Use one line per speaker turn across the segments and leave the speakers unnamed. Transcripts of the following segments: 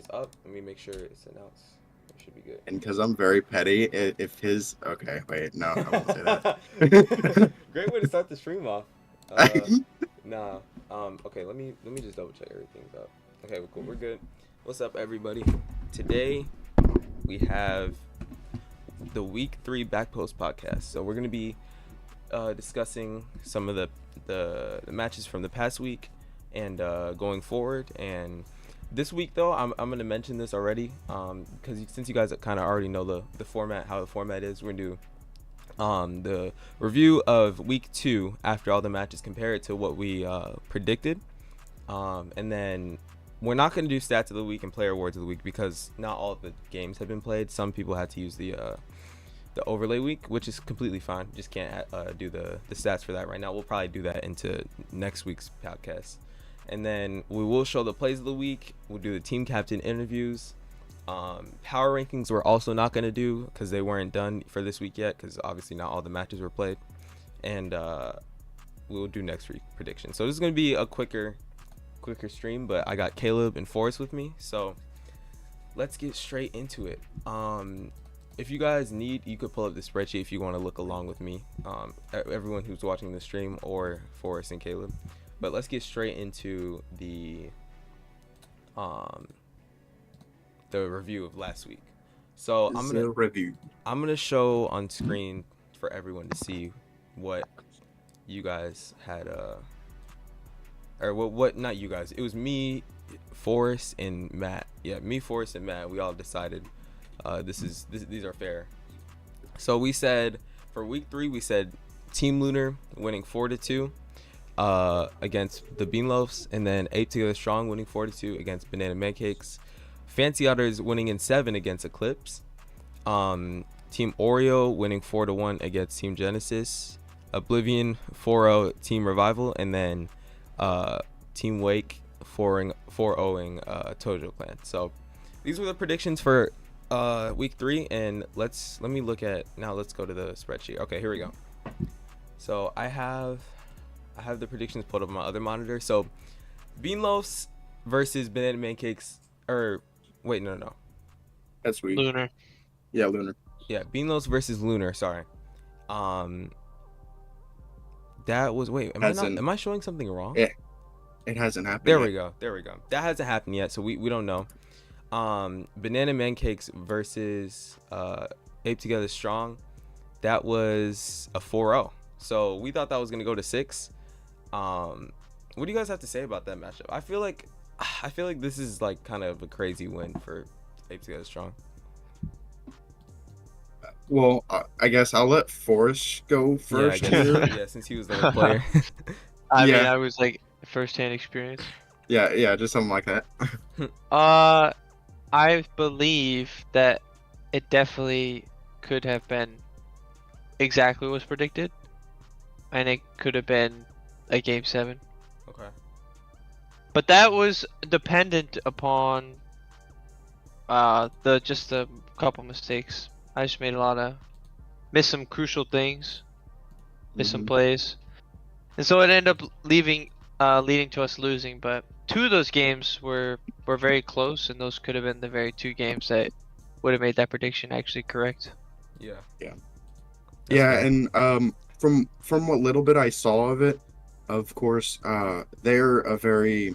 is up. Let me make sure it's announced. It should be good.
And because I'm very petty, if his okay, wait, no, I won't say that.
Great way to start the stream off. Uh, nah. Okay. Let me just double check everything's up. Okay. Cool. We're good. What's up, everybody? Today we have the week 3 BackPost podcast. So we're gonna be discussing some of the matches from the past week and going forward. And this week, though, I'm gonna mention this already because since you guys kind of already know the format, how the format is, we're gonna do the review of week 2 after all the matches, compare it to what we predicted, and then we're not going to do stats of the week and player awards of the week because not all of the games have been played. Some people had to use the overlay week, which is completely fine. Just can't do the stats for that right now. We'll probably do that into next week's podcast. And then we will show the plays of the week. We'll do the team captain interviews. Power rankings we're also not going to do because they weren't done for this week yet because obviously not all the matches were played. And we'll do next week predictions. So this is going to be a quicker stream, but I got Caleb and Forrest with me. So let's get straight into it. If you guys need, you could pull up the spreadsheet if you want to look along with me, everyone who's watching the stream, or Forrest and Caleb. But let's get straight into the review of last week. So I'm gonna show on screen for everyone to see what you guys had or what not you guys. It was me, Forrest, and Matt. Yeah, me, Forrest, and Matt. We all decided these are fair. So we said for week 3 we said Team Lunar winning 4-2 against the Beanloafs, and then 8 Together Strong winning 4-2 against Banana Mancakes. Fancy Otters winning in 7 against Eclipse. Team Oreo winning 4-1 against Team Genesis. Oblivion 4-0 Team Revival, and then Team Wake 4-0ing Tojo Clan. So these were the predictions for week 3, and let me look at now. Let's go to the spreadsheet. Okay, here we go. So I have the predictions pulled up on my other monitor. So Beanloafs versus Banana Mancakes, or wait, no.
That's weak.
Lunar.
Yeah, Lunar.
Yeah, Beanloafs versus Lunar. Sorry. That was am I showing something wrong?
It hasn't happened.
There we go. That hasn't happened yet, so we don't know. Banana Mancakes versus Ape Together Strong. That was a 4-0. So we thought that was gonna go to 6. What do you guys have to say about that matchup? I feel like this is like kind of a crazy win for Ape Together Strong.
Well, I guess I'll let Forrest go first.
Yeah, since he was the player.
I mean, I was like first-hand experience.
Yeah, just something like that.
I believe that it definitely could have been exactly what was predicted, and it could have been a game 7.
Okay.
But that was dependent upon just a couple mistakes. I just missed some crucial things, missed some plays, and so it ended up leading to us losing. But 2 of those games were very close, and those could have been the very 2 games that would have made that prediction actually correct.
Yeah.
And from what little bit I saw of it, of course, they're a very,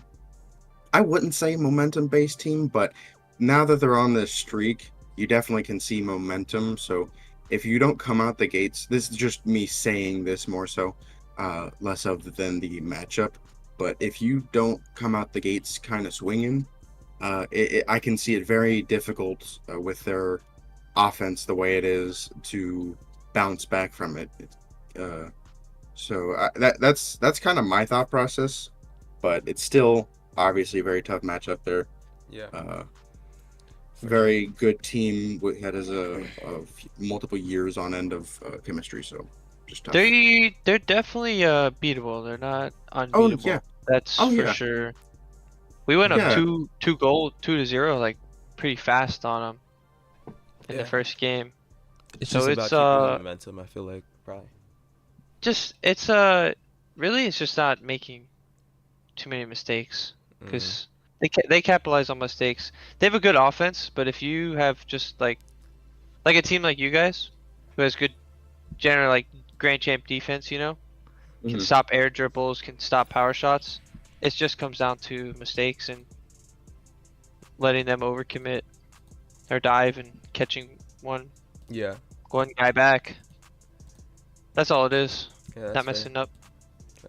I wouldn't say momentum-based team, but now that they're on this streak, you definitely can see momentum. So if you don't come out the gates, this is just me saying this more so, less of than the matchup. But if you don't come out the gates kind of swinging, I can see it very difficult with their offense the way it is to bounce back from it. So that's kind of my thought process, but it's still obviously a very tough matchup there.
Yeah.
Very good team that has a multiple years on end of chemistry, so just tough.
They're definitely beatable. They're not unbeatable.
Oh, yeah.
That's for sure. We went up 2-0 like pretty fast on them in the first game.
It's
so
just about keeping momentum, I feel like, probably.
It's just not making too many mistakes, because They capitalize on mistakes. They have a good offense, but if you have just like a team like you guys, who has good general like grand champ defense, can
Mhm.
stop air dribbles, can stop power shots. It just comes down to mistakes and letting them overcommit or dive and catching
Yeah.
one guy back. That's all it is.
Yeah, that's
Not
fair.
messing up.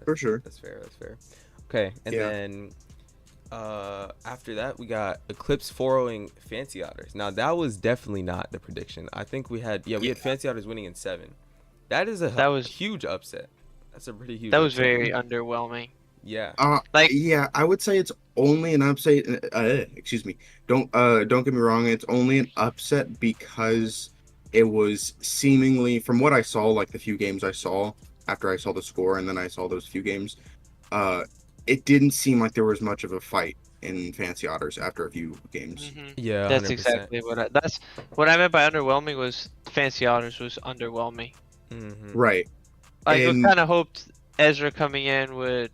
For sure.
That's fair. That's fair. Okay, and
Yeah.
then after that we got Eclipse 4-0ing Fancy Otters. Now that was definitely not the prediction. I think we had Fancy Otters winning in 7. That is a
That was
huge upset. That's a pretty huge
that was
upset.
very underwhelming.
Yeah.
Like
Yeah, I would say it's only an upset. Excuse me. Don't get me wrong. It's only an upset because it was seemingly, from what I saw, like the few games I saw after I saw the score, and then I saw those few games. Uh, it didn't seem like there was much of a fight in Fancy Otters after a few games.
Yeah,
That's
100%.
exactly that's what I meant by underwhelming was Fancy Otters was underwhelming.
Right.
Like we
And
kind of hoped Ezra coming in would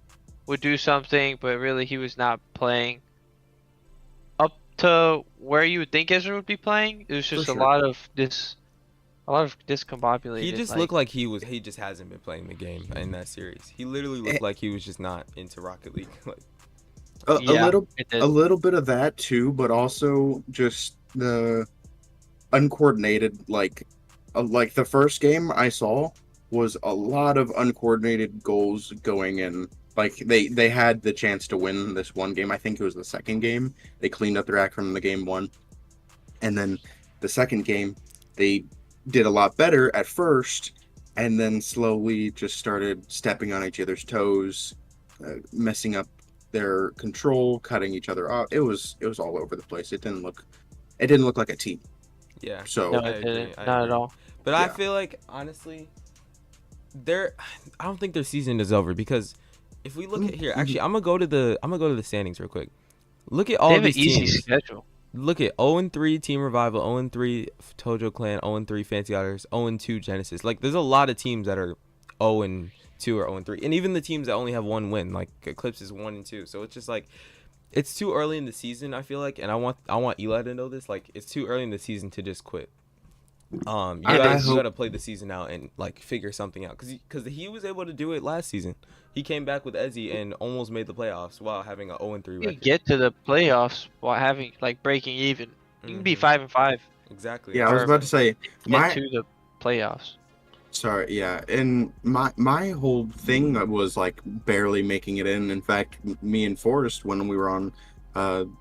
do something, but really he was not playing up to where you would think Ezra would be playing. It was just
sure.
a lot of discombobulated.
He just looked like he just hasn't been playing the game in that series. He literally looked like he was just not into Rocket League. Like,
Yeah, it
a
did.
little bit of that too, but also just the uncoordinated, like the first game I saw was a lot of uncoordinated goals going in. Like they had the chance to win this one game. I think it was the second game. They cleaned up their act from the game one, and then the second game they did a lot better at first, and then slowly just started stepping on each other's toes, messing up their control, cutting each other off. It was all over the place. It didn't look like a team.
yeah.
So
No,
I
it
agree.
didn't.
I
Not at
agree.
all.
But I
Yeah.
feel like honestly, I don't think their season is over because if we look at here, actually, I'm gonna go to the standings real quick. Look at
They
all
have an
these
easy
teams.
schedule.
Look at 0-3 Team Revival, 0-3 Tojo Clan, 0-3 Fancy Otters, 0-2 Genesis. Like there's a lot of teams that are 0-2 or 0-3, and even the teams that only have one win, like Eclipse is 1-2. So it's just like it's too early in the season. I feel like, and I want Eli to know this. Like it's too early in the season to just quit. You
I
you
hope
gotta play the season out and like figure something out because he was able to do it last season. He came back with Ezzy and almost made the playoffs while having a 0-3
You can
record.
get to the playoffs while having breaking even. You can be 5-5.
Exactly.
Yeah, I was about to say
Get to the playoffs.
sorry, yeah, and my whole thing was like barely making it in. In fact, me and Forrest, when we were on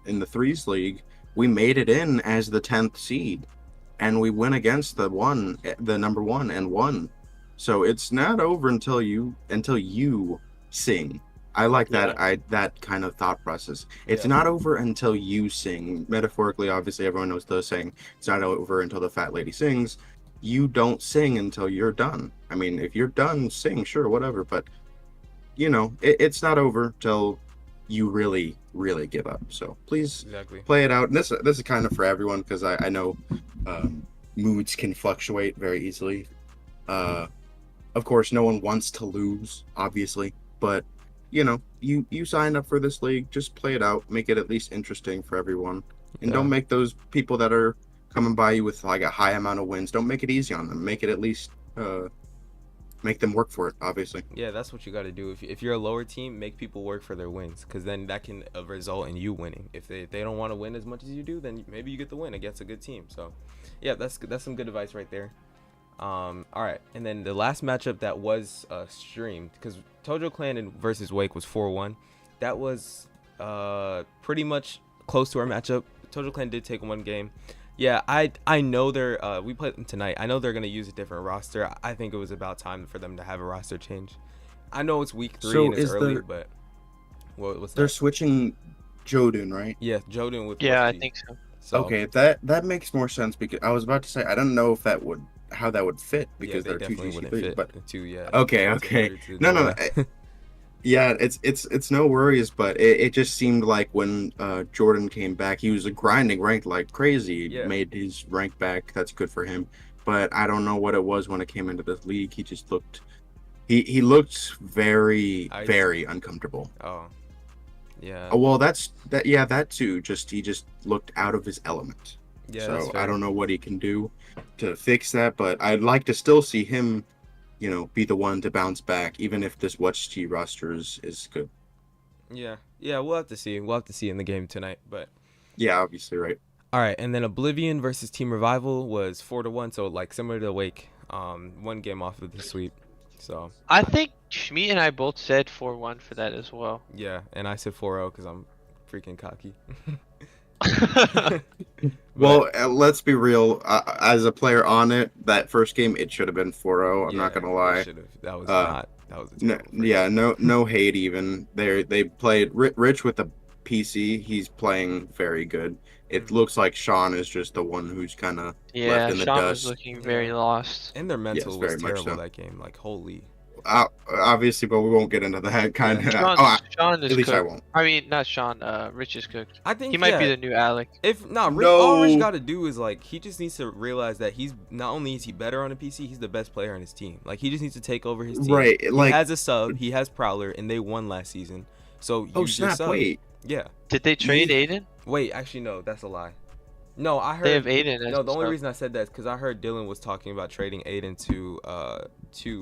in the threes league, we made it in as the 10th seed, and we went against the number one, and won. So it's not over until you sing. I like that kind of thought process. It's
Yeah.
not over until you sing. Metaphorically, obviously, everyone knows the saying. It's not over until the fat lady sings. You don't sing until you're done. I mean, if you're done, sing, sure, whatever. But it's not over till you really, really give up. So please
Exactly.
play it out. And this is kind of for everyone because I know moods can fluctuate very easily. Of course, no one wants to lose, obviously, but you signed up for this league. Just play it out. Make it at least interesting for everyone, and don't make those people that are coming by you with like a high amount of wins. Don't make it easy on them. Make it at least make them work for it. Obviously.
Yeah, that's what you got to do. If you're a lower team, make people work for their wins, because then that can result in you winning. If they don't want to win as much as you do, then maybe you get the win against a good team. So, yeah, that's some good advice right there. All right, and then the last matchup that was streamed, because Tojo Clan versus Wake was 4-1. That was pretty much close to our matchup. Tojo Clan did take one game. Yeah, I know they're we played them tonight. I know they're gonna use a different roster. I think it was about time for them to have a roster change. I know it's week 3 and it's early, but what's
they're
that?
switching Jodun, right?
Yeah, Jodun with
Yeah, I
Rusty.
think so.
So,
Okay, that makes more sense because I was about to say I don't know if how that would fit
yeah,
because
they
they're two
definitely wouldn't
GC3s,
fit
but
two. Yeah.
okay,
It's
okay.
harder to
No,
know
no,
that.
yeah, it's no worries, but it just seemed like when Jordan came back, he was grinding ranked like crazy.
Yeah.
Made his rank back. That's good for him. But I don't know what it was when it came into this league. He just looked he looked very
Icy.
very uncomfortable.
Oh, Yeah.
Well, that's that. Yeah, that too. He just looked out of his element.
Yeah, that's
So I
fair.
don't know what he can do to fix that, but I'd like to still see him, be the one to bounce back, even if this Watch G roster is good.
Yeah. Yeah, we'll have to see. We'll have to see in the game tonight. But
Yeah, obviously, right.
all right, and then Oblivion versus Team Revival was 4-1, so like similar to Wake. One game off of the sweep. So
I think Schmeat and I both said 4-1 for that as well.
yeah, and I said 4-0 because I'm freaking cocky.
Well, let's be real. As a player on it, that first game, it should have been 4-0. I'm not gonna lie.
That was
Uh,
not. That was a
No,
terrible first
yeah,
game.
no hate even. They played Rich with the PC. He's playing very good. It
Mhm.
looks like Sean is just the one who's kind of left
Yeah,
in the
Sean was
dust.
looking very
Yeah.
lost.
And their
Yes,
mental
very
was
much
terrible
so.
that game. Like holy.
Obviously, but we won't get into that kind of.
Sean is
At least I
cooked.
won't.
I mean, not Sean. Rich is cooked.
I think
He might be
yeah,
the new Alec.
If not, all Rich got to do is like he just needs to realize that he's not only is he better on a PC, he's the best player on his team. Like he just needs to take over his team.
Right,
He
like
has a sub, he has Prowler, and they won last season. So
oh
use your
snap!
sub.
Wait,
Yeah.
Did they trade Aiden?
Wait, actually no, that's a lie. No, I heard.
They have Aiden. As
No, the only
sub.
reason I said that is because I heard Dylan was talking about trading Aiden to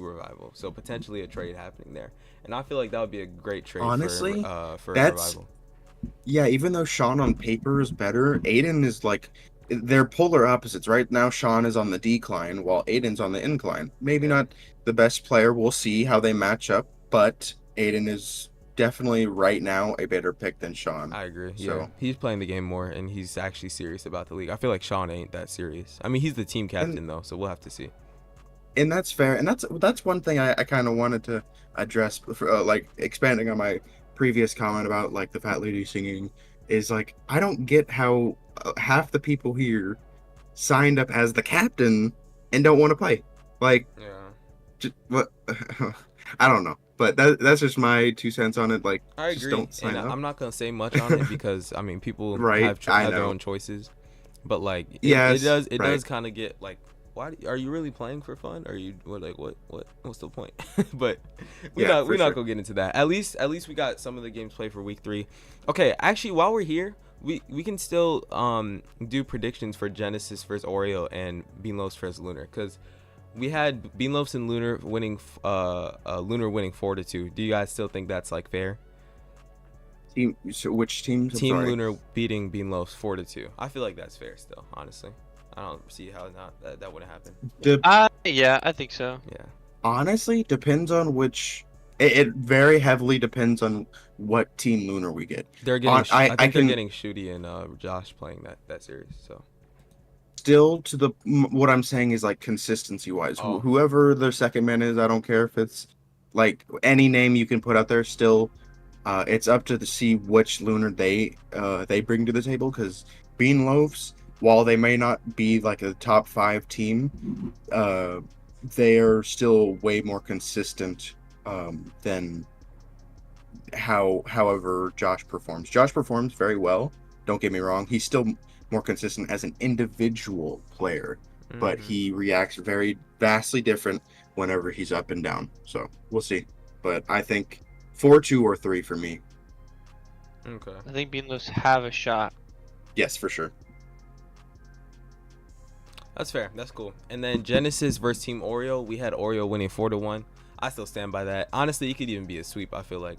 Revival. So potentially a trade happening there, and I feel like that would be a great trade
Honestly,
for
that's
Revival.
yeah. Even though Sean on paper is better, Aiden is like they're polar opposites. Right now, Sean is on the decline while Aiden's on the incline. Maybe
Yeah.
not the best player. We'll see how they match up, but Aiden is definitely right now a better pick than Sean.
I agree. Yeah,
So-
he's playing the game more, and he's actually serious about the league. I feel like Sean ain't that serious. I mean, he's the team captain though, so we'll have to see.
And that's fair. And that's one thing I kind of wanted to address, like expanding on my previous comment about like the Fat Lady singing, is like I don't get how half the people here signed up as the captain and don't want to play. Like,
Yeah.
just, what? I don't know, but that's just my 2 cents on it. Like,
I
just
agree,
don't sign
and
up.
I'm not gonna say much on it because I mean people
Right,
have
I
their
know.
own choices, but like
Yes,
it
right.
does kind of get like, why are you really playing for fun? Are you what's the point? But we're
Yeah,
not
for sure.
gonna get into that. At least we got some of the games played for week 3. Okay, actually while we're here, we can still do predictions for Genesis versus Oreo and Beanloafs versus Lunar because we had Beanloafs and Lunar winning Lunar winning 4-2. Do you guys still think that's like fair?
Team. So which teams? I'm
Team
sorry.
Lunar beating Beanloafs 4-2. I feel like that's fair still, honestly. I don't see how that would happen.
Yeah, I think so.
Yeah.
Honestly, depends on which. It very heavily depends on what team Lunar we get.
They're getting I think they're
can-
getting Shooty and Josh playing that series. So
Still, what I'm saying is like consistency wise,
Oh.
whoever their second man is, I don't care if it's like any name you can put out there. Still, it's up to see which Lunar they bring to the table because Bean Loaves, while they may not be like a top 5 team, they are still way more consistent than however Josh performs. Josh performs very well. Don't get me wrong. He's still more consistent as an individual player, but
Mhm.
he reacts very vastly different whenever he's up and down. So we'll see. But I think 4-2 or 3 for me.
Okay.
I think Beanlos have a shot.
Yes, for sure.
That's fair. That's cool. And then Genesis versus Team Oreo. We had Oreo winning 4-1. I still stand by that. Honestly, it could even be a sweep. I feel like.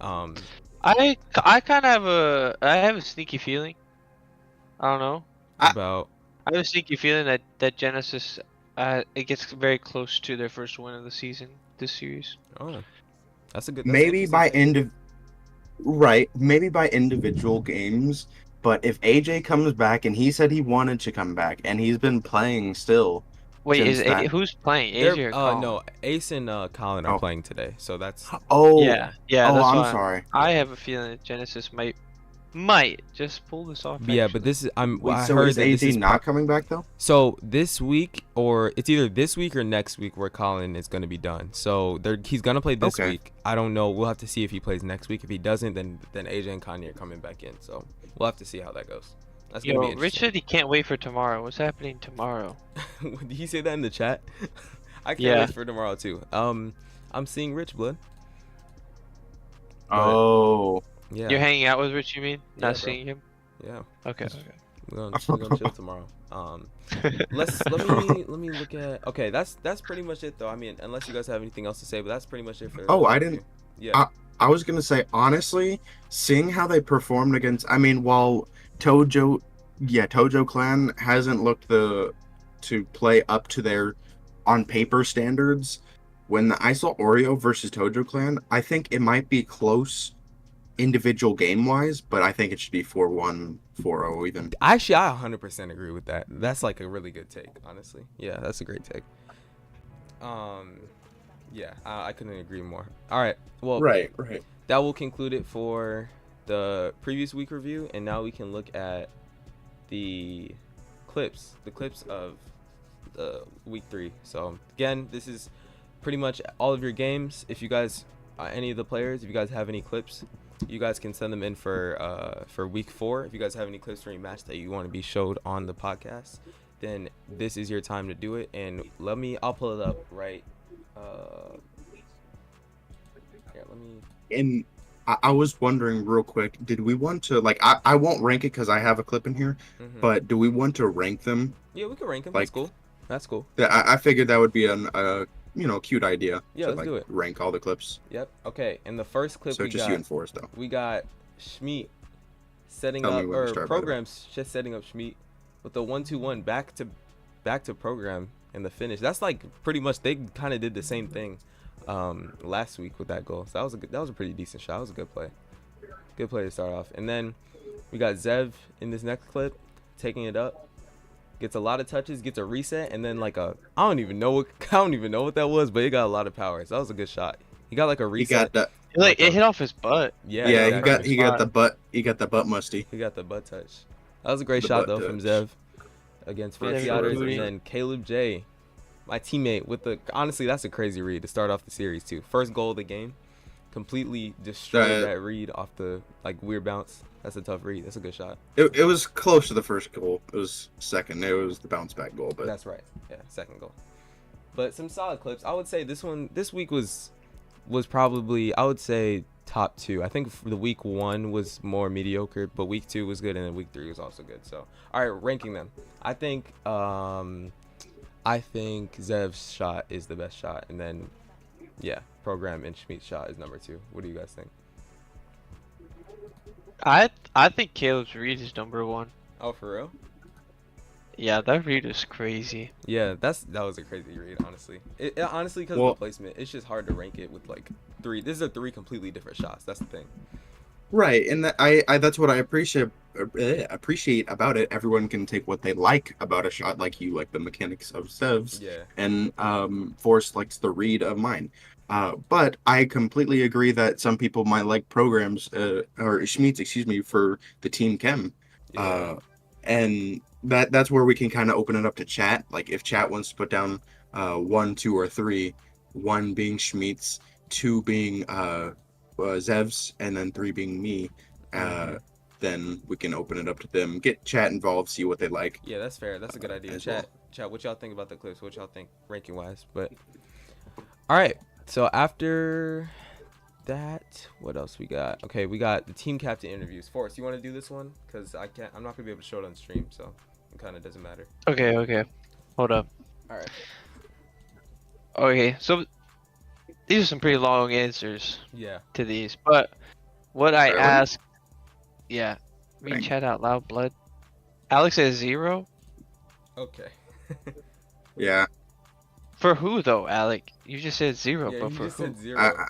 I kind of have a sneaky feeling. I don't know.
About
I have a sneaky feeling that Genesis it gets very close to their first win of the season this series.
that's a good. That's
Maybe by
interesting.
maybe by individual games. But if AJ comes back and he said he wanted to come back and he's been playing still.
Wait,
Since that-
who's playing? AJ or Colin?
No, Ace and Colin are
Oh.
playing today, so that's
Oh,
Yeah,
oh,
that's
I'm
why
sorry.
I have a feeling that Genesis might just pull this off.
yeah.
actually.
But this is
Wait,
I
so
heard
is
that this
AJ
is
not coming back though?
So this week, or it's either this week or next week, where Colin is going to be done. So he's going to play this
Okay.
week. I don't know. We'll have to see if he plays next week. If he doesn't, then AJ and Kanye are coming back in. So we'll have to see how that goes. That's gonna be
Yo, Rich
interesting.
said he can't wait for tomorrow. What's happening tomorrow?
Did he say that in the chat? I can't
Yeah.
wait for tomorrow too. I'm seeing Rich Blood. But-
Oh,
Yeah.
You're hanging out with Rich, you mean?
Yeah,
Not
bro.
seeing him?
Yeah.
Okay.
We're gonna chill tomorrow. Let me look at. Okay, that's pretty much it though. I mean, unless you guys have anything else to say, but that's pretty much it for.
Oh,
the
I
review.
didn't.
Yeah.
I was gonna say honestly, seeing how they performed against. I mean, while Tojo Clan hasn't looked to play up to their on paper standards. When I saw Oreo versus Tojo Clan, I think it might be close individual game wise, but I think it should be 4-1, 4-0 even.
Actually, I 100% agree with that. That's like a really good take, honestly. Yeah, that's a great take. Yeah, I couldn't agree more. All right, well,
Right.
that will conclude it for the previous week review, and now we can look at the clips of the week 3. So again, this is pretty much all of your games. If you guys, any of the players, if you guys have any clips, you guys can send them in for week 4. If you guys have any clips for any match that you want to be showed on the podcast, then this is your time to do it. And I'll pull it up right. Here, let me.
And I was wondering real quick, did we want to like? I won't rank it because I have a clip in here, but do we want to rank them?
Yeah, we can rank them.
Like,
That's cool.
I figured that would be cute idea.
Yeah, let's do it.
Rank all the clips.
Yep. Okay. And the first clip
So just you and Forrest though.
we got Schmeat setting
Tell me
up,
when to
or
start, by the way.
programs just setting up Schmeat with the 1-2-1 back to program in the finish. That's like pretty much they kind of did the same thing last week with that goal. So that was a pretty decent shot. That was a good play. Good play to start off. And then we got Zev in this next clip taking it up. Gets a lot of touches, gets a reset, and then like I don't even know what that was, but it got a lot of power. So that was a good shot. He got like a reset.
He got that.
It hit off his butt.
Yeah,
Yeah, he got the butt. He got the butt musty.
He got the butt touch. That was a great
The
shot
butt
though from
touch.
Zev against
For
Fancy
sure.
Otters, and then Caleb J, my teammate with the honestly that's a crazy read to start off the series too. First goal of the game, completely destroyed that read off the like weird bounce. That's a tough read. That's a good shot.
It was close to the first goal. It was second. It was the bounce back goal, but
That's right. Yeah, second goal. But some solid clips. I would say this week was probably, I would say, top 2. I think the week 1 was more mediocre, but week 2 was good, and then week 3 was also good. So, all right, ranking them. I think Zev's shot is the best shot, and then yeah, program and Schmidt's shot is number 2. What do you guys think?
I think Caleb's read is number 1.
Oh, for real?
Yeah, that read is crazy.
Yeah, that was a crazy read, honestly. It honestly, because of the placement, it's just hard to rank it with like 3. These are 3 completely different shots. That's the thing.
right, and I that's what I appreciate about it. Everyone can take what they like about a shot, like you like the mechanics of Zev's,
Yeah.
and Forrest likes the read of mine. But I completely agree that some people might like programs or Schmeats, excuse me, for the team chem.
Yeah.
And that's where we can kind of open it up to chat. Like if chat wants to put down 1, 2, or 3, 1 being Schmeats, 2 being Zev's, and then 3 being me, then we can open it up to them. Get chat involved, see what they like.
Yeah, that's fair. That's a good idea. Chat, what y'all think about the clips? What y'all think ranking wise? But all right. So after that, what else we got? Okay, we got the team captain interviews. Forrest, you want to do this one? Because I'm not gonna be able to show it on stream, so it kind of doesn't matter.
Okay. Hold up.
All right.
Okay, so these are some pretty long answers
Yeah.
to these, but what I
Really?
asked, yeah, read
Dang.
chat out loud, blood. Alex says 0.
Okay.
Yeah.
For who though, Alec? You just said 0,
Yeah,
but
you
for
just
who?
said 0.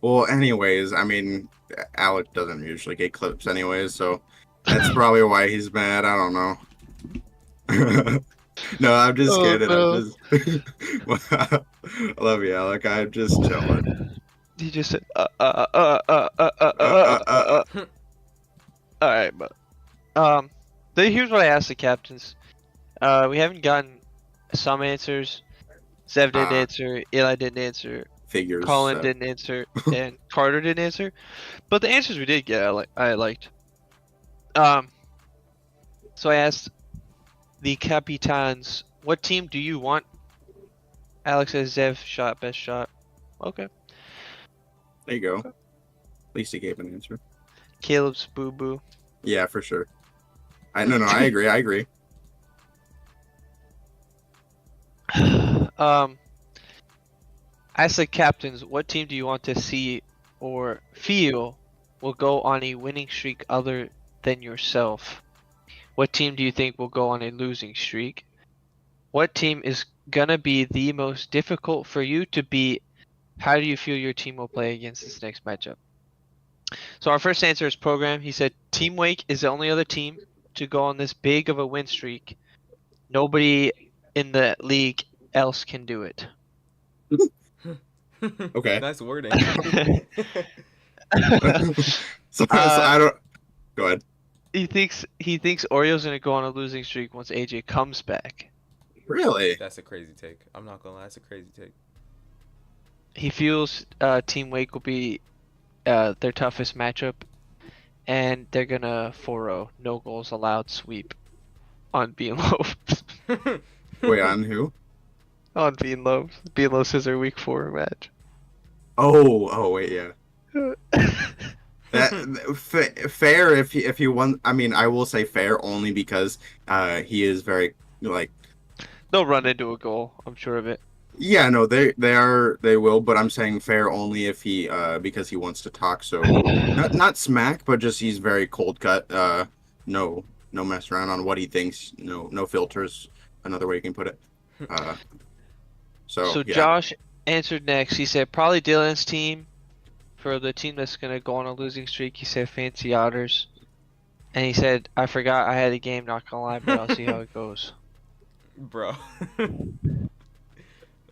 Well, anyways, I mean, Alec doesn't usually get clips anyways, so that's probably why he's mad. I don't know. No, I'm just kidding.
no.
I love you, Alec. I'm just chilling.
He just said Alright, but then here's what I asked the captains. We haven't gotten some answers. Zev didn't answer, Eli didn't answer,
Figures.
Colin didn't answer, and Carter didn't answer. But the answers we did get, I liked. So I asked the capitans, what team do you want? Alex says Zev shot, best shot. Okay.
There you go. least he gave an answer.
Caleb's boo boo.
Yeah, for sure. I agree. I agree.
As the captains, what team do you want to see or feel will go on a winning streak other than yourself? What team do you think will go on a losing streak? What team is gonna be the most difficult for you to beat? How do you feel your team will play against this next matchup? So our first answer is Program. He said Team Wake is the only other team to go on this big of a win streak. Nobody in the league else can do it.
Okay.
Nice wording.
So I don't. Go ahead.
He thinks Oreo's gonna go on a losing streak once AJ comes back.
Really?
That's a crazy take. I'm not gonna lie, that's a crazy take.
He feels Team Wake will be their toughest matchup, and they're gonna 4-0, no goals allowed sweep on Bean Loaf.
Wait, on who?
On Bean Loaf. Bean Loaf is their week 4 match.
Oh, wait, yeah. Fair if he won. I mean, I will say fair only because he is very like.
They'll run into a goal. I'm sure of it.
Yeah, no, they will, but I'm saying fair only if he because he wants to talk. So not smack, but just he's very cold cut. No mess around on what he thinks. No filters. Another way you can put it.
So
yeah.
Josh answered next. He said probably Dylan's team. For the team that's gonna go on a losing streak, he said Fancy Otters, and he said I forgot I had a game. Not gonna lie, but I'll see how it goes.
Bro.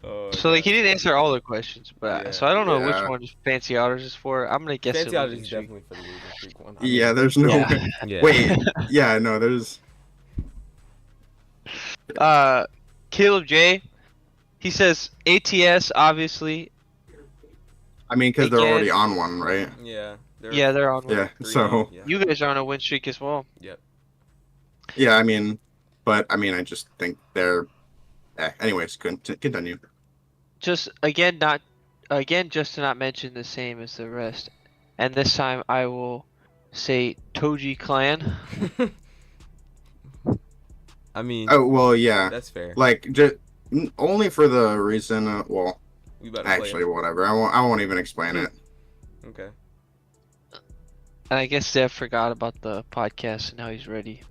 Oh,
so like he didn't answer all the questions, but
Yeah.
so I don't know which
Yeah.
one Fancy Otters is for. I'm gonna guess
Fancy
the
Otters
losing
is
streak.
definitely for the losing streak one.
Yeah, there's no.
Yeah.
Yeah.
Wait. Yeah, no, there's.
Caleb J. He says ATS obviously.
I mean, because they're
Again-
already on one, right?
Yeah.
Yeah, they're on.
Yeah.
3-0,
So.
yeah.
You guys are on a win streak as well.
Yep.
Yeah, I mean, I just think they're. Anyways, continue.
Just just to not mention the same as the rest, and this time I will say Toji Clan.
I mean,
Oh well, yeah.
that's fair.
Like just only for the reason. Well,
We better
actually, whatever. I won't even explain it.
Okay.
And I guess Zev forgot about the podcast and now he's ready.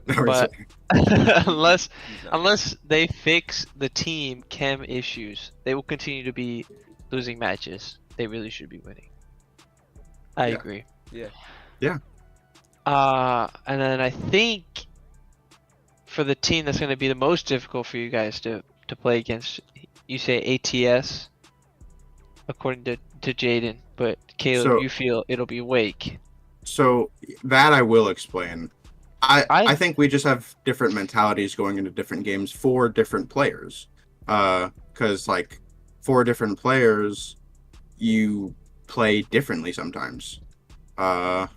But unless they fix the team chem issues, they will continue to be losing matches. They really should be winning. I
Yeah.
agree.
Yeah.
Yeah.
And then I think for the team that's going to be the most difficult for you guys to play against, you say ATS, according to Jaden, but Caleb,
So-
you feel it'll be Wake.
So that I will explain. I
I-
think we just have different mentalities going into different games for different players. Because like for different players, you play differently sometimes. Yeah.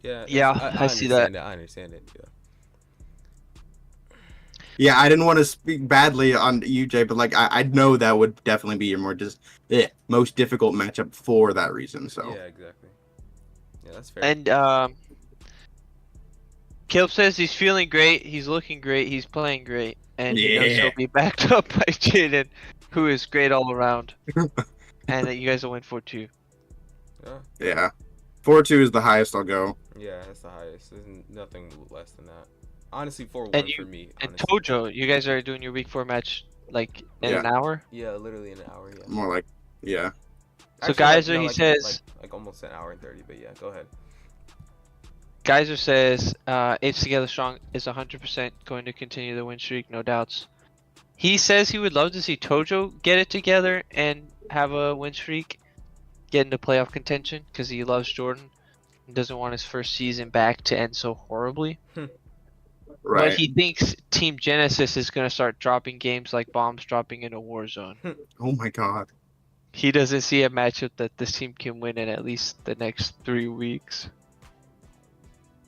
Yeah.
Yeah, I see that.
I understand it. Yeah.
Yeah, I didn't want to speak badly on you, Jay, but like I know that would definitely be your most difficult matchup for that reason. So
Yeah, exactly. Yeah, that's fair.
And Caleb says he's feeling great, he's looking great, he's playing great, and he knows
Yeah.
he'll be backed up by Jaden, who is great all around, and that you guys will win 4-2.
yeah, 4-2 is the highest I'll go.
Yeah, that's the highest. There's nothing less than that. Honestly, 4-1
And
for me.
And
honestly.
Tojo, you guys are doing your week 4 match like in an hour.
Yeah, literally in an hour. Yeah.
More like, yeah.
So Geyser, he
like,
says-
like almost an hour and 30. But yeah, go ahead.
Geyser says Apes Together Strong is 100% going to continue the win streak, no doubts. He says he would love to see Tojo get it together and have a win streak, get into playoff contention because he loves Jordan and doesn't want his first season back to end so horribly.
Right.
But he thinks Team Genesis is going to start dropping games like bombs dropping in a war zone.
Oh my god.
He doesn't see a matchup that this team can win in at least the next 3 weeks.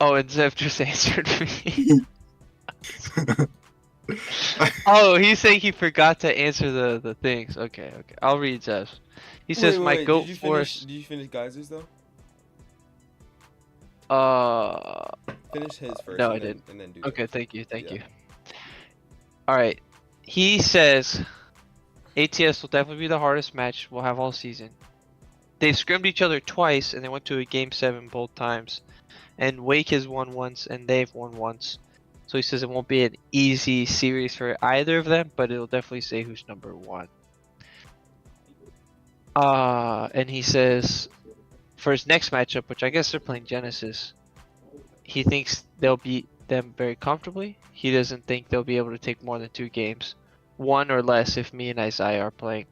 Oh, and Zev just answered me. Oh, he's saying he forgot to answer the things. Okay. I'll read Zev's. He says my
Wait.
goat force.
Did you finish Geysers though?
Uh,
Finish his first.
no,
and
I
then,
didn't.
And then do.
Okay,
yours.
thank you.
Yeah.
All right. He says ATS will definitely be the hardest match we'll have all season. They've scrimmed each other twice, and they went to a game 7 both times. And Wake has won once, and they've won once. So he says it won't be an easy series for either of them, but it'll definitely say who's number 1. And he says for his next matchup, which I guess they're playing Genesis, he thinks they'll beat them very comfortably. He doesn't think they'll be able to take more than 2 games. 1 or less if me and Isaiah are playing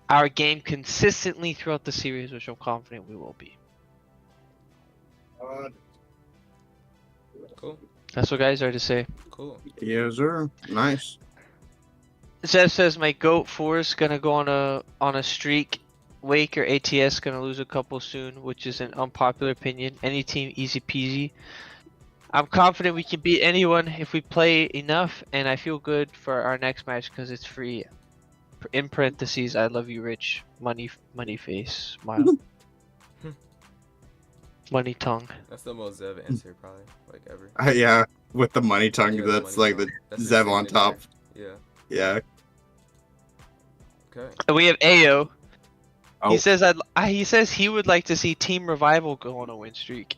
our game consistently throughout the series, which I'm confident we will be.
Cool.
That's what guys are to say.
Cool.
Yes, sir. Nice.
Zev says my GOAT 4 is gonna go on a streak. Wake or ATS gonna lose a couple soon, which is an unpopular opinion. Any team easy peasy. I'm confident we can beat anyone if we play enough, and I feel good for our next match because it's free. In parentheses, I love you, Rich. Money face, smile. Money tongue.
That's the most Zev answer probably like ever.
Yeah, with the money tongue,
Yeah, the
that's
money
like
tongue.
the
That's his
Zev on top.
signature.
Yeah.
Okay.
And we have Ao.
Oh.
He says he would like to see Team Revival go on a win streak.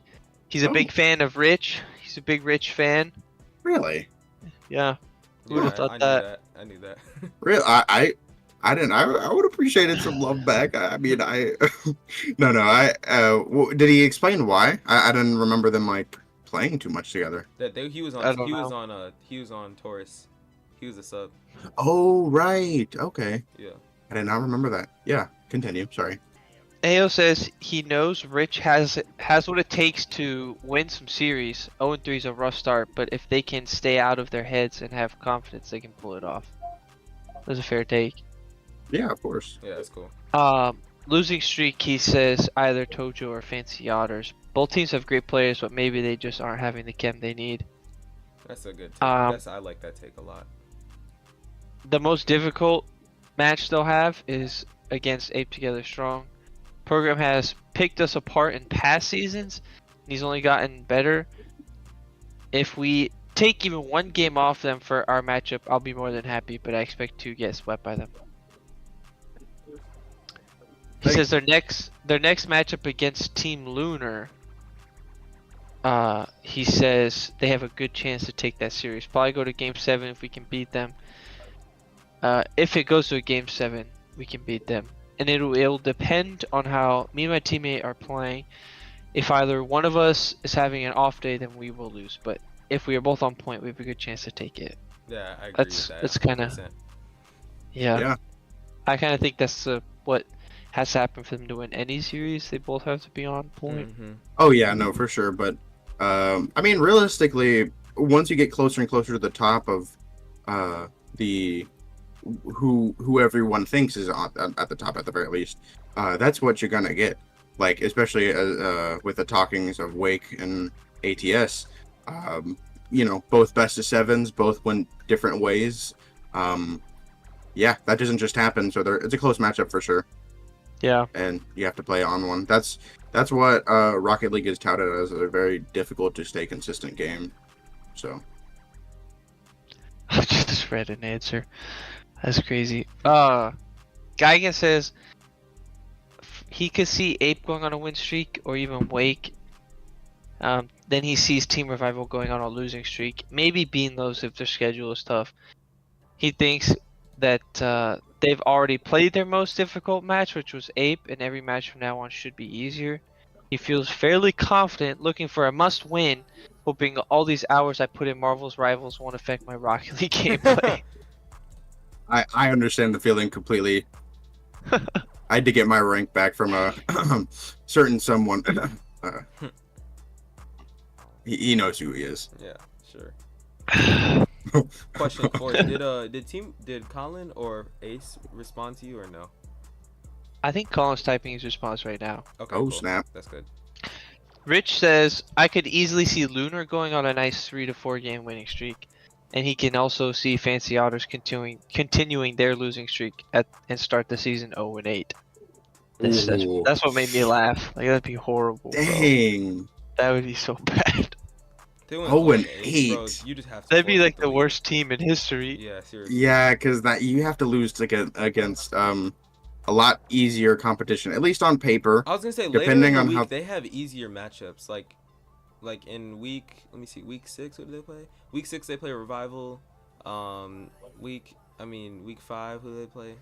He's a big fan of Rich. He's a big Rich fan.
Really?
Yeah. Who would have thought
I
that?
knew that.
Really? I didn't. I would appreciated some love back. I mean, no. Did he explain why? I didn't remember them like playing too much together.
He was
I don't
on he was on Taurus. He was a sub.
Oh right. Okay.
Yeah.
I did not remember that. Yeah. Continue. Sorry.
Ao says he knows Rich has what it takes to win some series. 0-3 is a rough start, but if they can stay out of their heads and have confidence, they can pull it off. That's a fair take.
Yeah, of course.
Yeah, that's cool.
Losing streak, he says either Tojo or Fancy Otters. Both teams have great players, but maybe they just aren't having the chem they need.
That's a good take. I like that take a lot.
The most difficult match they'll have is against Ape Together Strong. Program has picked us apart in past seasons, and he's only gotten better. If we take even 1 game off them for our matchup, I'll be more than happy, but I expect to get swept by them. He says their next matchup against Team Lunar, he says they have a good chance to take that series. Probably go to game 7 if we can beat them. If it goes to a game 7, we can beat them. And it'll depend on how me and my teammate are playing. If either one of us is having an off day, then we will lose. But if we are both on point, we have a good chance to take it.
Yeah, I agree with that.
That's kind of... Yeah. I kind of think that's what has to happen for them to win any series. They both have to be on point.
Mm-hmm.
Oh yeah, no, for sure. But I mean, realistically, once you get closer and closer to the top of who everyone thinks is at the top at the very least, that's what you're gonna get. Like especially with the talkings of Wake and ATS, both best of 7s, both went different ways. Yeah, that doesn't just happen. So it's a close matchup for sure.
Yeah,
and you have to play on one. That's what Rocket League is touted as a very difficult to stay consistent game. So
I just read an answer. That's crazy. Geigen says he could see Ape going on a win streak or even Wake. Then he sees Team Revival going on a losing streak. Maybe being those if their schedule is tough. He thinks that they've already played their most difficult match, which was Ape, and every match from now on should be easier. He feels fairly confident, looking for a must-win, hoping all these hours I put in Marvel's Rivals won't affect my Rocket League gameplay.
I understand the feeling completely. I had to get my rank back from a certain someone. He knows who he is.
Yeah, sure. Question 4: Did Colin or Ace respond to you or no?
I think Colin's typing his response right now.
Okay.
Oh
Cool.
snap!
That's good.
Rich says I could easily see Lunar going on a nice 3 to 4 game winning streak. and he can also see Fancy Otters continuing their losing streak and start the season 0-8.
Ooh.
That's what made me laugh. Like that'd be horrible, bro.
Dang.
That would be so bad.
They went
0-8.
bro. You just have to.
That'd be
forfeit
like the
league.
worst team in history.
Yeah, seriously.
Yeah, because that you have to lose against a lot easier competition, at least on paper.
I was gonna say
Depending
later in the
on
week
how-
they have easier matchups. Like in week, let me see, week 6. Who do they play? Week 6 they play Revival. Week 5. Who do they play?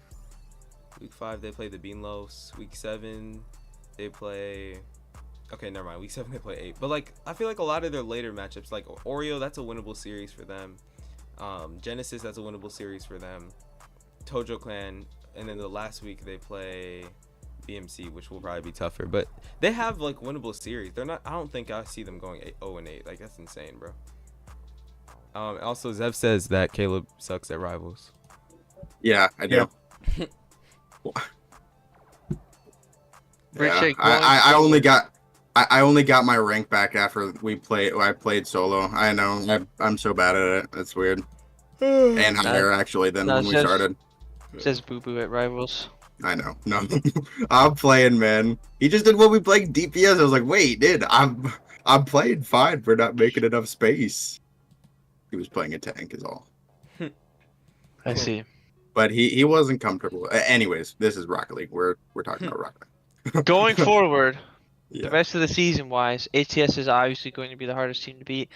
Week 5 they play the Beanloafs. Week 7 they play. Okay, never mind. Week 7 they play 8. But like I feel like a lot of their later matchups, like Oreo, that's a winnable series for them. Genesis, that's a winnable series for them. Tojo Clan, and then the last week they play BMC, which will probably be tougher. But they have like winnable series. They're not. I don't think I see them going 0-8. Like that's insane, bro. Also, Zev says that Caleb sucks at rivals.
Yeah, I do.
Yeah.
Yeah, I only got my rank back after I played solo. I know I'm so bad at it. It's weird. And higher actually than when we started.
Says Boo Boo at Rivals.
I know. No, I'm playing, man. He just did what we played DPS. I was like, wait, dude, I'm playing fine for not making enough space. He was playing a tank, is all.
I see.
But he wasn't comfortable. Anyways, this is Rocket League. We're talking about Rocket League.
Going forward,
Yeah.
the rest of the season wise, ATS is obviously going to be the hardest team to beat.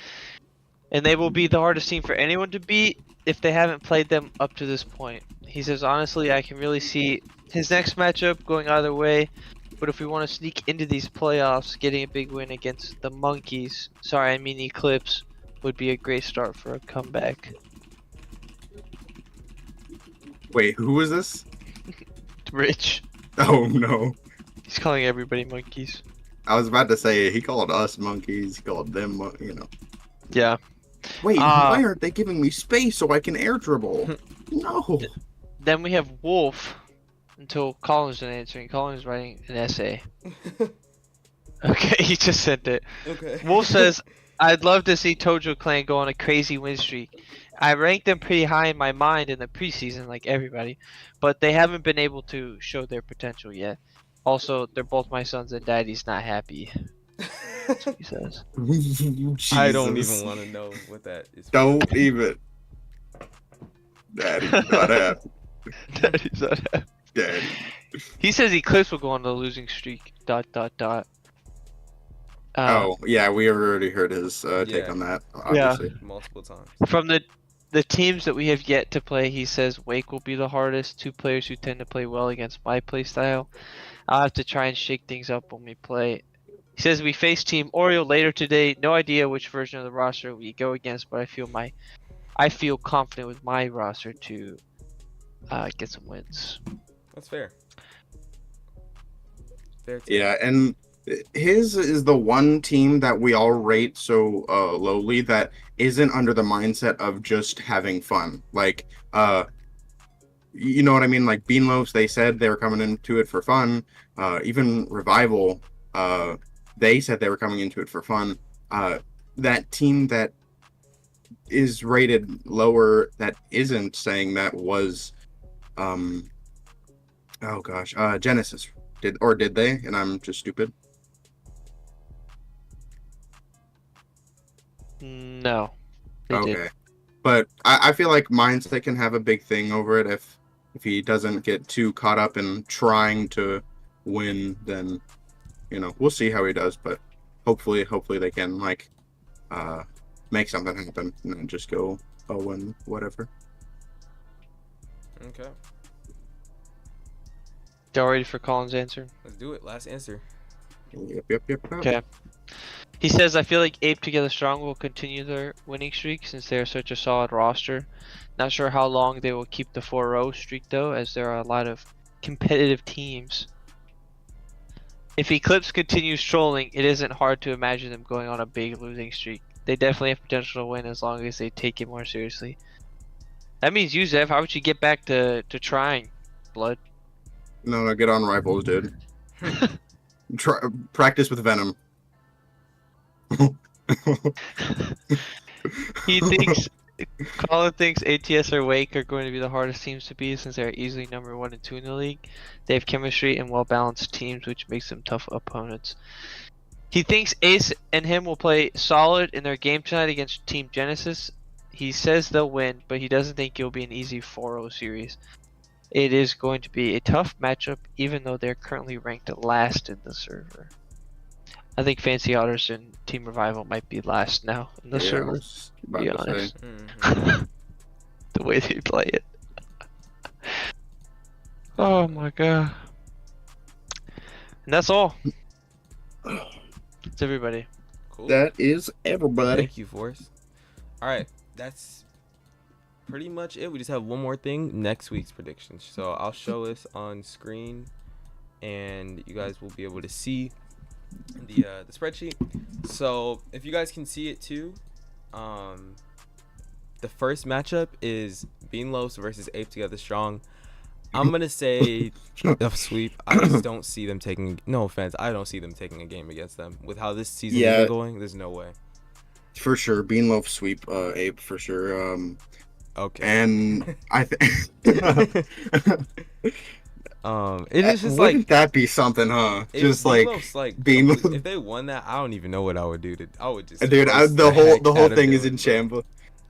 And they will be the hardest team for anyone to beat if they haven't played them up to this point. He says, honestly, I can really see his next matchup going either way. But if we want to sneak into these playoffs, getting a big win against the Monkeys, sorry, I mean Eclipse, would be a great start for a comeback.
Wait, who was this?
Rich.
Oh no.
He's calling everybody monkeys.
I was about to say he called us monkeys. He called them,
Yeah.
Wait, why aren't they giving me space so I can air dribble? No.
Then we have Wolf until Colin's not answering. Colin's writing an essay. Okay, he just sent it.
Okay.
Wolf says, I'd love to see Tojo Clan go on a crazy win streak. I ranked them pretty high in my mind in the preseason, like everybody, but they haven't been able to show their potential yet. Also, they're both my sons and daddy's not happy. That's what he says.
I don't even want to know what that is.
Don't even. Daddy's not happy.
Daddy's not happy.
Daddy.
He says Eclipse will go on the losing streak. ...
Oh, yeah, we already heard his take
Yeah.
on that, obviously.
Multiple times.
From the teams that we have yet to play, he says Wake will be the hardest. 2 players who tend to play well against my playstyle. I'll have to try and shake things up when we play. He says we face Team Oreo later today. No idea which version of the roster we go against, but I feel confident with my roster to get some wins.
That's fair. Fair too.
Yeah, and his is the one team that we all rate so lowly that isn't under the mindset of just having fun. Like, you know what I mean? Like Beanloafs, they said they were coming into it for fun. Even Revival, they said they were coming into it for fun. That team that is rated lower that isn't saying that was, oh gosh, Genesis. Did they? And I'm just stupid.
No. They
Okay.
did.
But I feel like mindset can have a big thing over it if he doesn't get too caught up in trying to win, then we'll see how he does, but hopefully they can make something happen and not just go and whatever.
Okay.
Y'all ready for Colin's answer?
Let's do it. Last answer.
Yep.
Okay. He says, I feel like Ape Together Strong will continue their winning streak since they are such a solid roster. Not sure how long they will keep the 4-0 streak though, as there are a lot of competitive teams. If Eclipse continues trolling, it isn't hard to imagine them going on a big losing streak. They definitely have potential to win as long as they take it more seriously. That means you, Zev. How would you get back to trying, Blood?
No, get on Rivals, dude. Practice with Venom.
He thinks Colin thinks ATS or Wake are going to be the hardest teams to beat since they are easily number 1 and 2 in the league. They have chemistry and well-balanced teams, which makes them tough opponents. He thinks Ace and him will play solid in their game tonight against Team Genesis. He says they'll win, but he doesn't think it'll be an easy 4-0 series. It is going to be a tough matchup, even though they're currently ranked last in the server. I think Fancy Otters and Team Revival might be last now in the
Yeah, I
server,
was
to
about
be
to say.
honest.
Mm-hmm.
The way they play it. Oh my god. And that's all. It's everybody.
Cool.
That is everybody.
Thank you, Forrest. All right, that's pretty much it. We just have one more thing: next week's predictions. So I'll show us on screen, and you guys will be able to see the spreadsheet. So if you guys can see it too, the first matchup is Beanloafs versus Ape Together Strong. I'm gonna say a sweep. I just don't see them taking. No offense, I don't see them taking a game against them. With how this season has been going, there's no way.
For sure, Beanloaf sweep Ape for sure.
Okay.
And I think
it is just
wouldn't
like
that be something, huh?
if
Just like
Beanloaf's, like
Beanloaf.
if they won that, I don't even know what I would do. I would just
Dude,
roast
the
heck
whole
out of
thing is
Dylan,
in
bro.
shambles.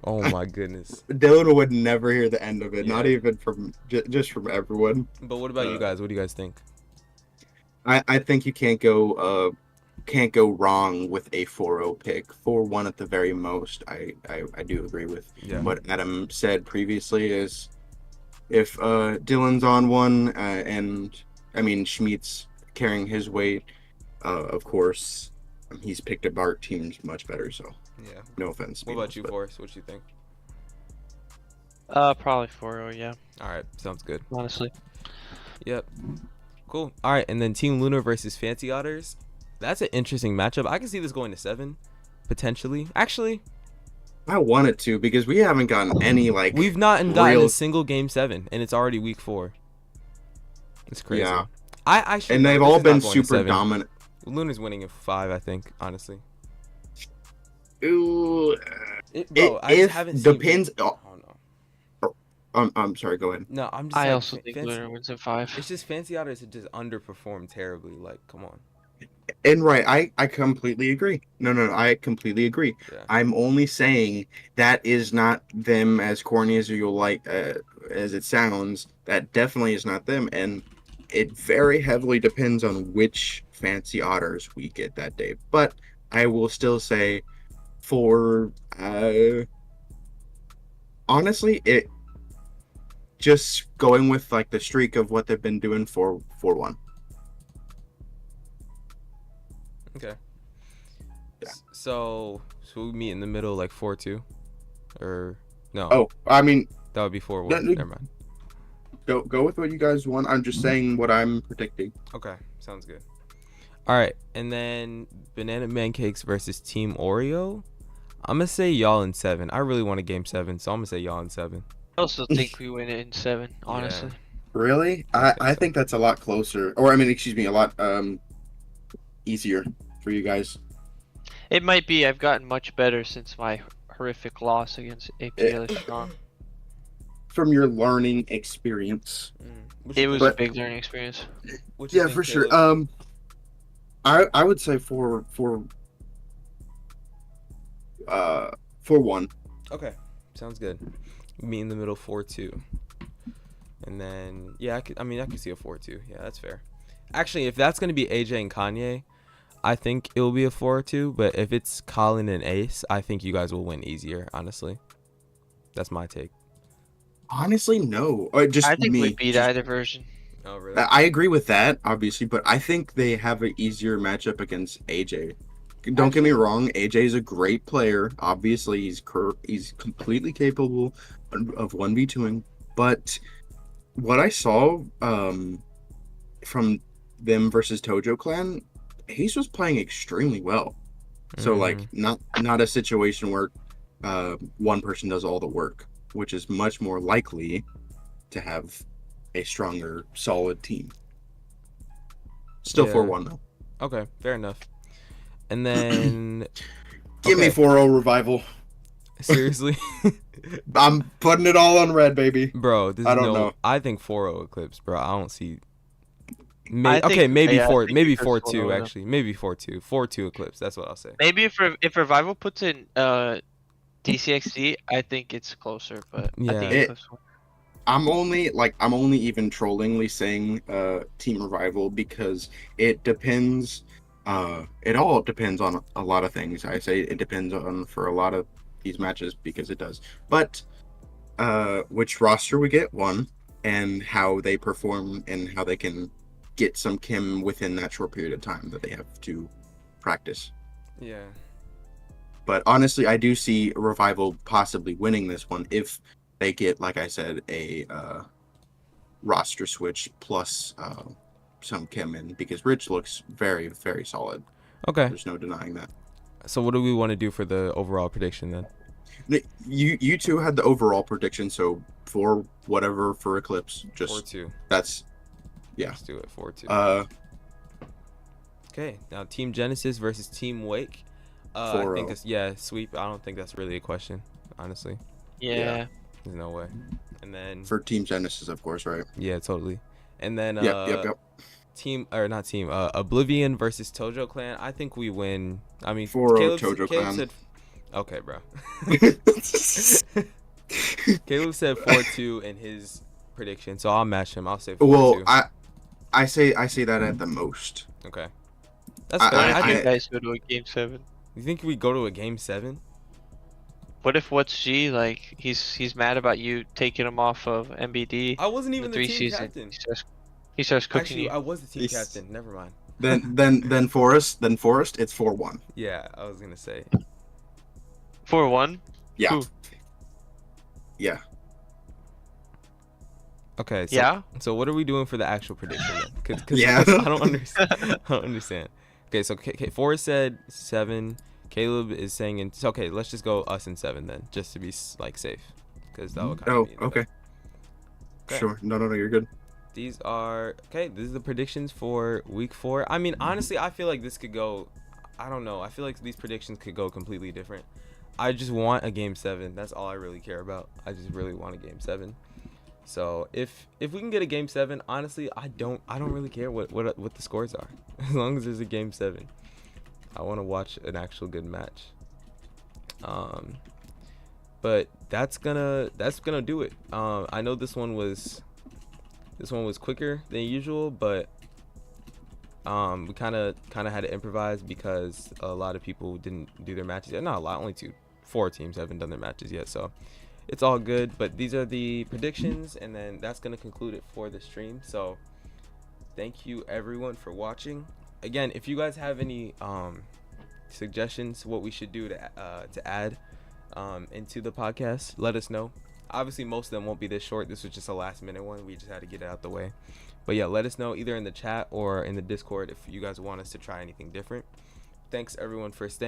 Oh my goodness.
Dylan would never hear the end of it, not
Yeah.
even from just from everyone.
But what about you guys? What do you guys think?
I think you can't go wrong with a 4-0 pick. 4-1 at the very most. I do agree with
Yeah.
what Adam said previously. Is if Dylan's on one and I mean Schmeat's carrying his weight, of course he's picked apart teams much better. So
Yeah.
no offense.
What about you,
but
Forrest? What you think?
Probably 4-0, yeah,
All right, sounds good.
honestly.
Yep. Cool. All right, and then Team Lunar versus Fancy Otters. That's an interesting matchup. I can see this going to 7, potentially. Actually,
I wanted to because we haven't gotten any like
we've not gotten
real-
a single game 7, and it's already week 4. It's crazy.
Yeah.
I actually.
and
no,
they've
this
all
is not
been
going to
super
7.
dominant.
Lunar's winning in 5, I think. Honestly.
Ooh,
Bro, I just haven't seen.
depends.
Oh no.
I'm sorry. Go ahead.
No, I'm just.
I
like,
also think
Fancy,
Lunar wins in 5.
It's just Fancy Otters have just underperformed terribly. Like, come on.
And right, I completely agree. No, I completely agree.
Yeah.
I'm only saying that is not them as corny as you'll like as it sounds. That definitely is not them, and it very heavily depends on which Fancy Otters we get that day. But I will still say, for honestly, it just going with like the streak of what they've been doing for 4-1.
Okay.
Yeah.
So we meet in the middle, like 4-2, or no?
Oh, I mean,
that would be 4-1.
No, no.
Never mind.
go with what you guys want. I'm just saying what I'm predicting.
Okay, sounds good. All right, and then Banana Mancakes versus Team Oreo. I'm gonna say y'all in 7. I really want a game 7, so I'm gonna say y'all in 7.
I also think we win it in 7, honestly.
Really?
I think
I
so.
think that's a lot closer. Or I mean, excuse me, a lot easier for you guys.
It might be. I've gotten much better since my horrific loss against Ape Together Strong.
From your learning experience.
It was a
But-
big learning experience.
Yeah, for sure. I would say for 4-1.
Okay, sounds good. Meet in the middle, 4-2, and then yeah, I could see a 4-2. Yeah, that's fair. Actually, if that's gonna be AJ and Kanye, I think it will be a 4-2. But if it's Colin and Ace, I think you guys will win easier. Honestly, that's my take.
Honestly, no. Just
I think
me.
we beat
Just-
either version.
Oh really?
I agree with that, obviously, but I think they have an easier matchup against AJ. Don't get me wrong, AJ is a great player. Obviously, he's completely capable of 1v2ing. But what I saw from them versus Tojo Clan, Ace was playing extremely well. So like not a situation where one person does all the work, which is much more likely to have a stronger, solid team. Still
Yeah.
4-1 though.
Okay, fair enough. And then
Give me
okay.
4-0 revival.
Seriously,
I'm putting it all on red, baby.
bro. This
I
is
don't
no.
know.
I think 4-0 Eclipse, bro. I don't see.
I think,
Okay, maybe
yeah, I
four,
think
maybe
Eclipse
4-2
will win.
actually, maybe 4-2, 4-2 Eclipse. That's what I'll say.
Maybe if Revival puts in DCXD, I think it's closer, but I think
Yeah.
Eclipse will.
I'm only even trollingly saying Team Revival because it depends. It all depends on a lot of things. I say it depends on for a lot of these matches because it does. But which roster we get, one, and how they perform and how they can get some Kim within that short period of time that they have to practice.
Yeah.
But honestly, I do see Revival possibly winning this one if they get, like I said, a roster switch plus some Kim in, because Rich looks very, very solid.
Okay.
There's no denying that.
So what do we want to do for the overall prediction then?
You two had the overall prediction, so for whatever for Eclipse, just
4-2.
that's yeah.
Let's do it. 4-2.
4-0.
Okay. Now Team Genesis versus Team Wake. I think it's sweep. I don't think that's really a question, honestly.
Yeah.
There's no way. And then
For Team Genesis, of course, right?
yeah, totally. And then
Yep.
Oblivion versus Tojo Clan. I think we win. I mean,
4-0 Tojo Clan.
said, okay, bro. Caleb said 4-2 in his prediction, so I'll match him. I'll say 4-2.
Well, I say that at the most.
Okay. That's fair.
What if
I
you
think,
guys go to a game 7?
you think we go to a game 7?
What if what's G like? He's mad about you taking him off of MBD.
I wasn't even
the
the
3
team
season.
captain.
He starts cooking
Actually,
you.
I was the team
He's-
captain. Never mind.
Then Forest, it's 4-1.
Yeah, I was gonna say.
4-1.
Yeah.
Who?
Yeah.
Okay. So,
Yeah.
So what are we doing for the actual prediction then? Cause
Yeah.
I don't understand. I don't understand. Okay, so Forrest said 7. Caleb is saying so okay, let's just go us in 7 then, just to be like safe, because that would kind of
Oh,
be in the
okay.
Okay.
Sure. No, you're good.
These are okay. These are the predictions for week 4. I mean, honestly, I feel like this could go. I don't know. I feel like these predictions could go completely different. I just want a game 7. That's all I really care about. I just really want a game 7. So if we can get a game 7, honestly, I don't really care what the scores are, as long as there's a game 7. I want to watch an actual good match. But that's gonna do it. I know this one was quicker than usual, but we kind of had to improvise because a lot of people didn't do their matches yet. Not a lot, only 4 teams haven't done their matches yet, so it's all good. But these are the predictions, and then that's gonna conclude it for the stream. So thank you everyone for watching. Again, if you guys have any suggestions what we should do to add into the podcast, let us know. Obviously most of them won't be this short. This was just a last minute one. We just had to get it out the way. But yeah, let us know either in the chat or in the Discord if you guys want us to try anything different. Thanks everyone for staying.